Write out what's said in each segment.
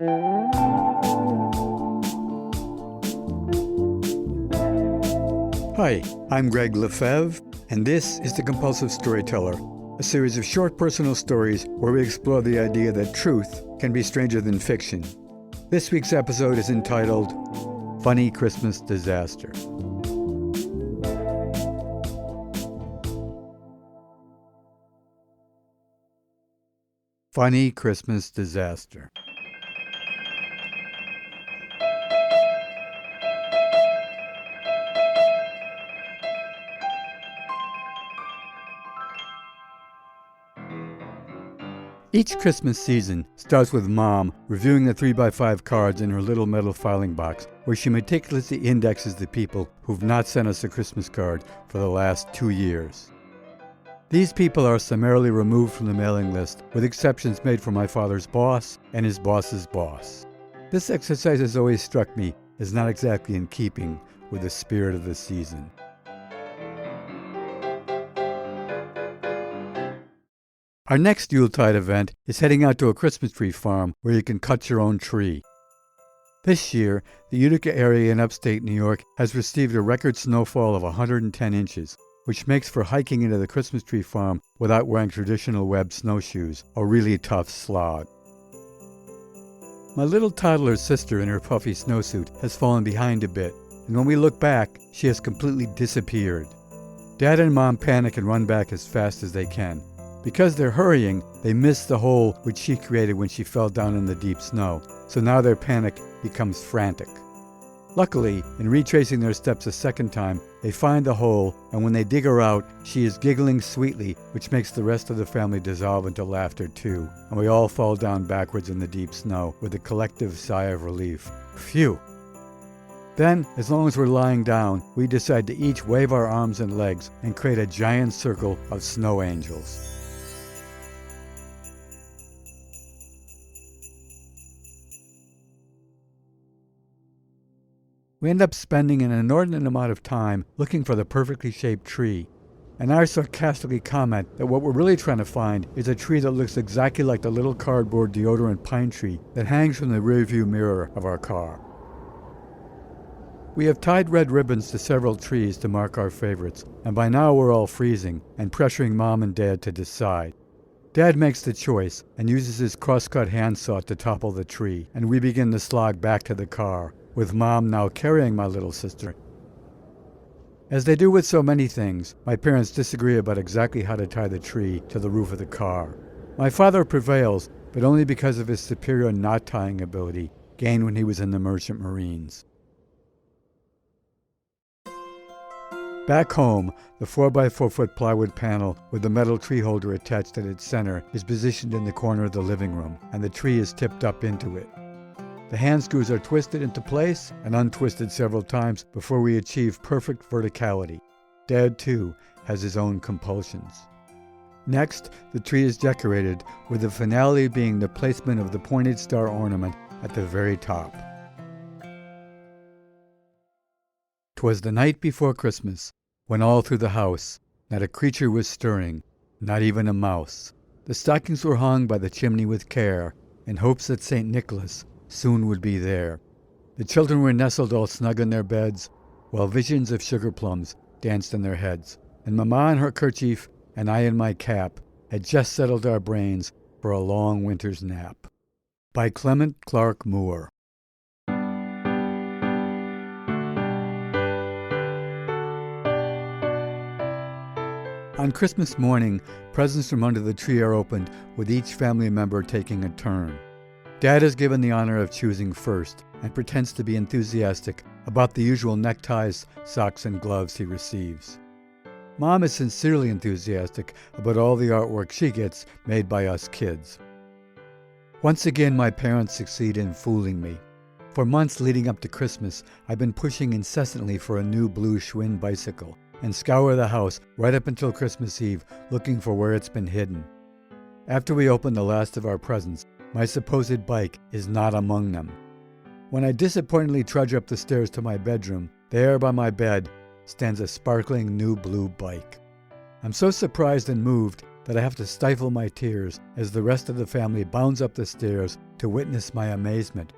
Hi, I'm Gregg and this is The Compulsive Storyteller, a series of short personal stories where we explore the idea that truth can be stranger than fiction. This week's episode is entitled, Funny Christmas Disaster. Funny Christmas Disaster. Each Christmas season starts with Mom reviewing the 3x5 cards in her little metal filing box, where she meticulously indexes the people who've not sent us a Christmas card for the last 2 years. These people are summarily removed from the mailing list, with exceptions made for my father's boss and his boss's boss. This exercise has always struck me as not exactly in keeping with the spirit of the season. Our next Yuletide event is heading out to a Christmas tree farm where you can cut your own tree. This year, the Utica area in upstate New York has received a record snowfall of 110 inches, which makes for hiking into the Christmas tree farm without wearing traditional webbed snowshoes a really tough slog. My little toddler's sister in her puffy snowsuit has fallen behind a bit, and when we look back, she has completely disappeared. Dad and Mom panic and run back as fast as they can. Because they're hurrying, they miss the hole which she created when she fell down in the deep snow, so now their panic becomes frantic. Luckily, in retracing their steps a second time, they find the hole, and when they dig her out, she is giggling sweetly, which makes the rest of the family dissolve into laughter too, and we all fall down backwards in the deep snow with a collective sigh of relief. Phew! Then, as long as we're lying down, we decide to each wave our arms and legs and create a giant circle of snow angels. We end up spending an inordinate amount of time looking for the perfectly shaped tree, and I sarcastically comment that what we're really trying to find is a tree that looks exactly like the little cardboard deodorant pine tree that hangs from the rearview mirror of our car. We have tied red ribbons to several trees to mark our favorites, and by now we're all freezing and pressuring Mom and Dad to decide. Dad makes the choice and uses his crosscut handsaw to topple the tree, and we begin the slog back to the car, with Mom now carrying my little sister. As they do with so many things, my parents disagree about exactly how to tie the tree to the roof of the car. My father prevails, but only because of his superior knot-tying ability, gained when he was in the Merchant Marines. Back home, the 4x4-foot plywood panel with the metal tree holder attached at its center is positioned in the corner of the living room, and the tree is tipped up into it. The hand screws are twisted into place and untwisted several times before we achieve perfect verticality. Dad, too, has his own compulsions. Next, the tree is decorated, with the finale being the placement of the pointed star ornament at the very top. 'Twas the night before Christmas, when all through the house not a creature was stirring, not even a mouse. The stockings were hung by the chimney with care, in hopes that St. Nicholas soon would be there. The children were nestled all snug in their beds, while visions of sugar plums danced in their heads, and Mamma in her kerchief and I in my cap had just settled our brains for a long winter's nap. By Clement Clark Moore. On Christmas morning, presents from under the tree are opened, with each family member taking a turn. Dad is given the honor of choosing first and pretends to be enthusiastic about the usual neckties, socks, and gloves he receives. Mom is sincerely enthusiastic about all the artwork she gets made by us kids. Once again, my parents succeed in fooling me. For months leading up to Christmas, I've been pushing incessantly for a new blue Schwinn bicycle and scour the house right up until Christmas Eve looking for where it's been hidden. After we open the last of our presents, my supposed bike is not among them. When I disappointingly trudge up the stairs to my bedroom, there by my bed stands a sparkling new blue bike. I'm so surprised and moved that I have to stifle my tears as the rest of the family bounds up the stairs to witness my amazement.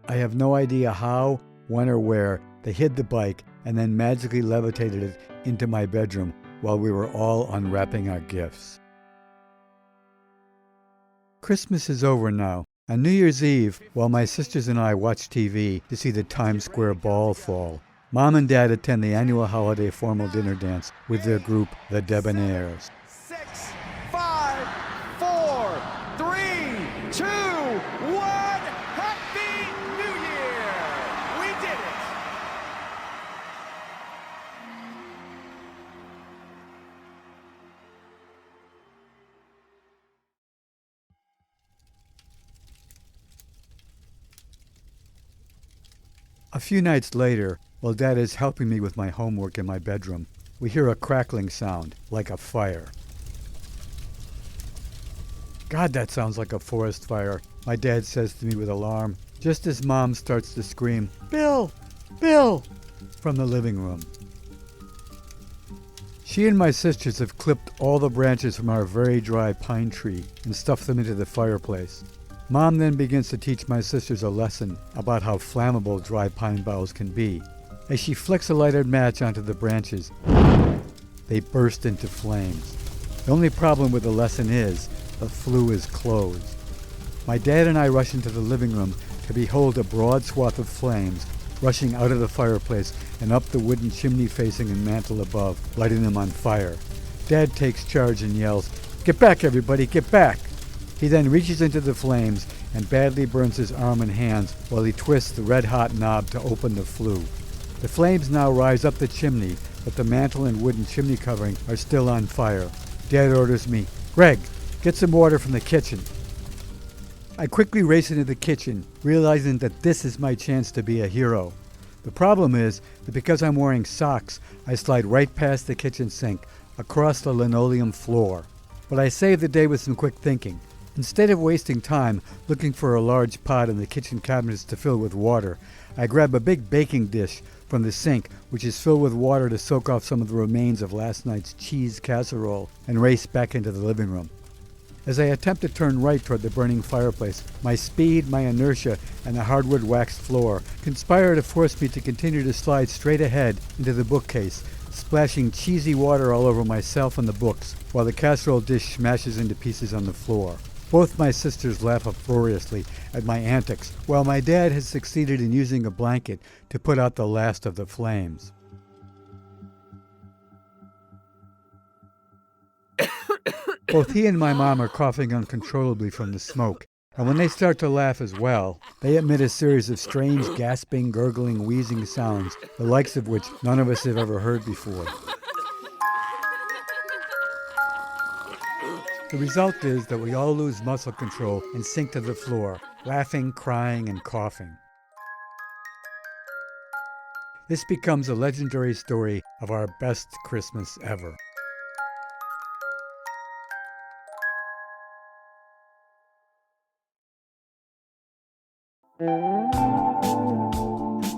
I have no idea how, when, or where they hid the bike and then magically levitated it into my bedroom while we were all unwrapping our gifts. Christmas is over now. On New Year's Eve, while my sisters and I watch TV to see the Times Square ball fall, Mom and Dad attend the annual holiday formal dinner dance with their group, the Debonaires. 6, 5, 4, 3, 2, 1. Happy New Year! We did it! A few nights later, while Dad is helping me with my homework in my bedroom, we hear a crackling sound, like a fire. God, that sounds like a forest fire, my dad says to me with alarm, just as Mom starts to scream, "Bill! Bill!" from the living room. She and my sisters have clipped all the branches from our very dry pine tree and stuffed them into the fireplace. Mom then begins to teach my sisters a lesson about how flammable dry pine boughs can be. As she flicks a lighted match onto the branches, they burst into flames. The only problem with the lesson is the flue is closed. My dad and I rush into the living room to behold a broad swath of flames rushing out of the fireplace and up the wooden chimney facing and mantel above, lighting them on fire. Dad takes charge and yells, "Get back, everybody, get back!" He then reaches into the flames and badly burns his arm and hands while he twists the red-hot knob to open the flue. The flames now rise up the chimney, but the mantel and wooden chimney covering are still on fire. Dad orders me, "Gregg, get some water from the kitchen." I quickly race into the kitchen, realizing that this is my chance to be a hero. The problem is that because I'm wearing socks, I slide right past the kitchen sink, across the linoleum floor. But I save the day with some quick thinking. Instead of wasting time looking for a large pot in the kitchen cabinets to fill with water, I grab a big baking dish from the sink, which is filled with water to soak off some of the remains of last night's cheese casserole, and race back into the living room. As I attempt to turn right toward the burning fireplace, my speed, my inertia, and the hardwood waxed floor conspire to force me to continue to slide straight ahead into the bookcase, splashing cheesy water all over myself and the books, while the casserole dish smashes into pieces on the floor. Both my sisters laugh uproariously at my antics, while my dad has succeeded in using a blanket to put out the last of the flames. Both he and my mom are coughing uncontrollably from the smoke, and when they start to laugh as well, they emit a series of strange gasping, gurgling, wheezing sounds, the likes of which none of us have ever heard before. The result is that we all lose muscle control and sink to the floor, laughing, crying, and coughing. This becomes a legendary story of our best Christmas ever.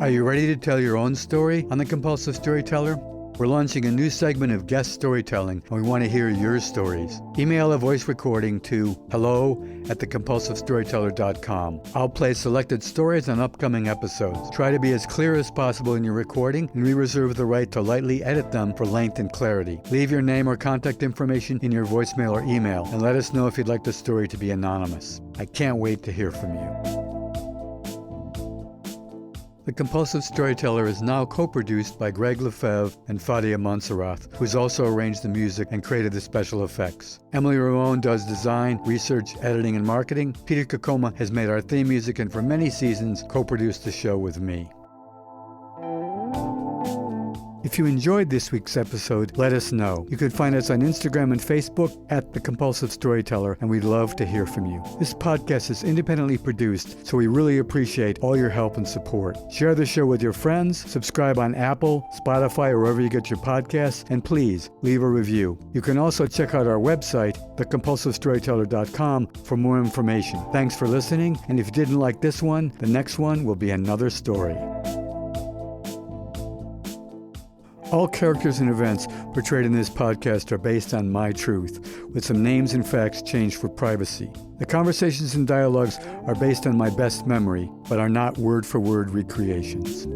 Are you ready to tell your own story on The Compulsive Storyteller? We're launching a new segment of guest storytelling, and we want to hear your stories. Email a voice recording to hello@thecompulsivestoryteller.com. I'll play selected stories on upcoming episodes. Try to be as clear as possible in your recording, and we reserve the right to lightly edit them for length and clarity. Leave your name or contact information in your voicemail or email, and let us know if you'd like the story to be anonymous. I can't wait to hear from you. The Compulsive Storyteller is now co-produced by Gregg and Fadia Montserrat, who's also arranged the music and created the special effects. Emily Ramon does design, research, editing, and marketing. Peter Kokoma has made our theme music and for many seasons co-produced the show with me. If you enjoyed this week's episode, let us know. You can find us on Instagram and Facebook @The Compulsive Storyteller, and we'd love to hear from you. This podcast is independently produced, so we really appreciate all your help and support. Share the show with your friends, subscribe on Apple, Spotify, or wherever you get your podcasts, and please leave a review. You can also check out our website, thecompulsivestoryteller.com, for more information. Thanks for listening, and if you didn't like this one, the next one will be another story. All characters and events portrayed in this podcast are based on my truth, with some names and facts changed for privacy. The conversations and dialogues are based on my best memory, but are not word-for-word recreations.